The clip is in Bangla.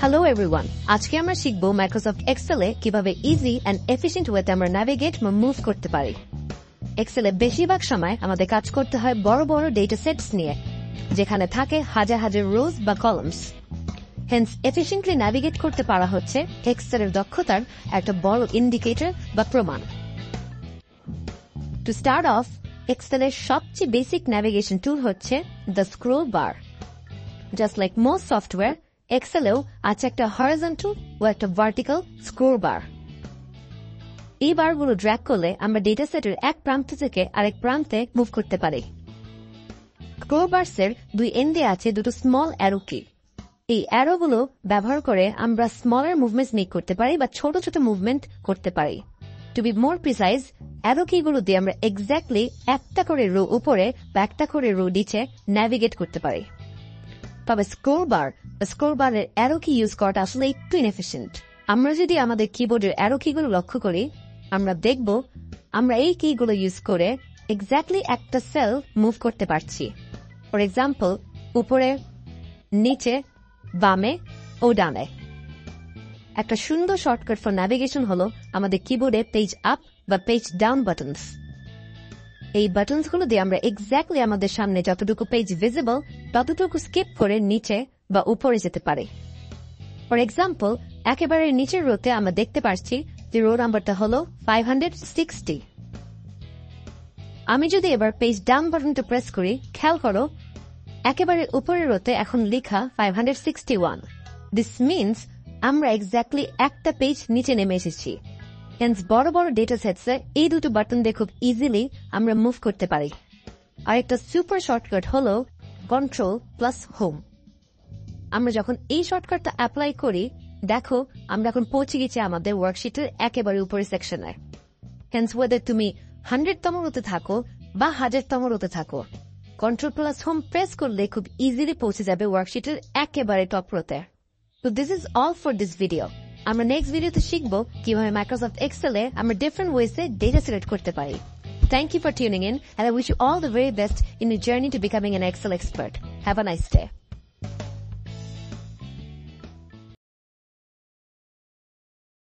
Hello everyone. আজকে আমরা শিখব Microsoft Excel এ কিভাবে ইজি এন্ড এফিশিয়েন্ট ওয়েতে আমরা নেভিগেট বা মুভ করতে পারি। Excel এ বেশিরভাগ সময় আমাদের কাজ করতে হয় বড় বড় ডেটা সেটস নিয়ে, যেখানে থাকে হাজার হাজার রোজ বা কলামস। হেন্স এফিশিয়েন্টলি নেভিগেট করতে পারা হচ্ছে Excel এর দক্ষতার একটা বড় ইন্ডিকেটর বা প্রমাণ। To start off, Excel এর সবচেয়ে বেসিক নেভিগেশন টুল হচ্ছে the scroll bar. Just like most software, Excel এও আছে একটা horizontal ও একটা vertical scroll bar. এই বারগুলো ড্র্যাগ করলে আমরা ডেটা সেটের এক প্রান্ত থেকে আরেক প্রান্তে মুভ করতে পারি। স্ক্রোল বারসের দুই এন্ডে আছে দুটো স্মল অ্যারো কি। এই অ্যারোগুলো ব্যবহার করে আমরা স্মলার মুভমেন্ট মেক করতে পারি বা ছোট ছোট মুভমেন্ট করতে পারি। To be more precise, arrow কিগুলো দিয়ে আমরা এক্স্যাক্টলি একটা করে রো উপরে বা একটা করে রো নিচে নেভিগেট করতে পারি। তবে স্ক্রোল বারের অ্যারো কি ইউজ করাটা আসলে একটু ইনএফিশিয়েন্ট। আমরা যদি আমাদের কিবোর্ডের অ্যারো কিগুলো লক্ষ্য করি, আমরা দেখব আমরা এই কিগুলো ইউজ করে এক্স্যাক্টলি একটা সেল মুভ করতে পারছি। ফর এক্সাম্পল, উপরে, নিচে, বামে ও ডানে। একটা সুন্দর শর্টকাট ফর নেভিগেশন হলো আমাদের কিবোর্ডে পেজ আপ বা পেজ ডাউন বাটনস। এই বাটনসগুলো দিয়ে আমরা এক্স্যাক্টলি আমাদের সামনে যতটুকু পেজ ভিজিবল ততটুকু স্কিপ করে নিচে বা উপরে যেতে পারে। ফর এক্সাম্পল, একেবারে নিচের রোতে আমরা দেখতে পাচ্ছি যে রো নাম্বারটা হলো 560। আমি যদি এবার পেজ ডাউন বাটনটা প্রেস করি, খেয়াল করো একেবারে উপরের রোতে এখন লেখা 561। দিস মিনস আমরা এক্স্যাক্টলি একটা পেজ নিচে নেমে এসেছি। হেন্স বড় বড় ডেটা সেটসে এই দুটো বাটন দিয়ে খুব ইজিলি আমরা মুভ করতে পারি। আর একটা সুপার শর্টকাট হলো কন্ট্রোল প্লাস হোম। আমরা যখন এই শর্টকাটটা অ্যাপ্লাই করি, দেখো আমরা এখন পৌঁছে গেছি আমাদের ওয়ার্কশিটের একেবারে উপরের সেকশনে। হেন্স ওয়েদার তুমি 100তম রোতে থাকো বা 1000তম রোতে থাকো, কন্ট্রোল প্লাস হোম প্রেস করলে খুব ইজিলি পৌঁছে যাবে ওয়ার্কশিটের একেবারে টপ রোতে। তো this is all for this video. আমরা নেক্সট ভিডিওতে শিখব কিভাবে মাইক্রোসফট এক্সেল এ আমরা ডিফারেন্ট ওয়েসে ডেটা সিলেক্ট করতে পারি। Thank you for tuning in, and I wish you all the very best in your journey to becoming an Excel expert. Have a nice day.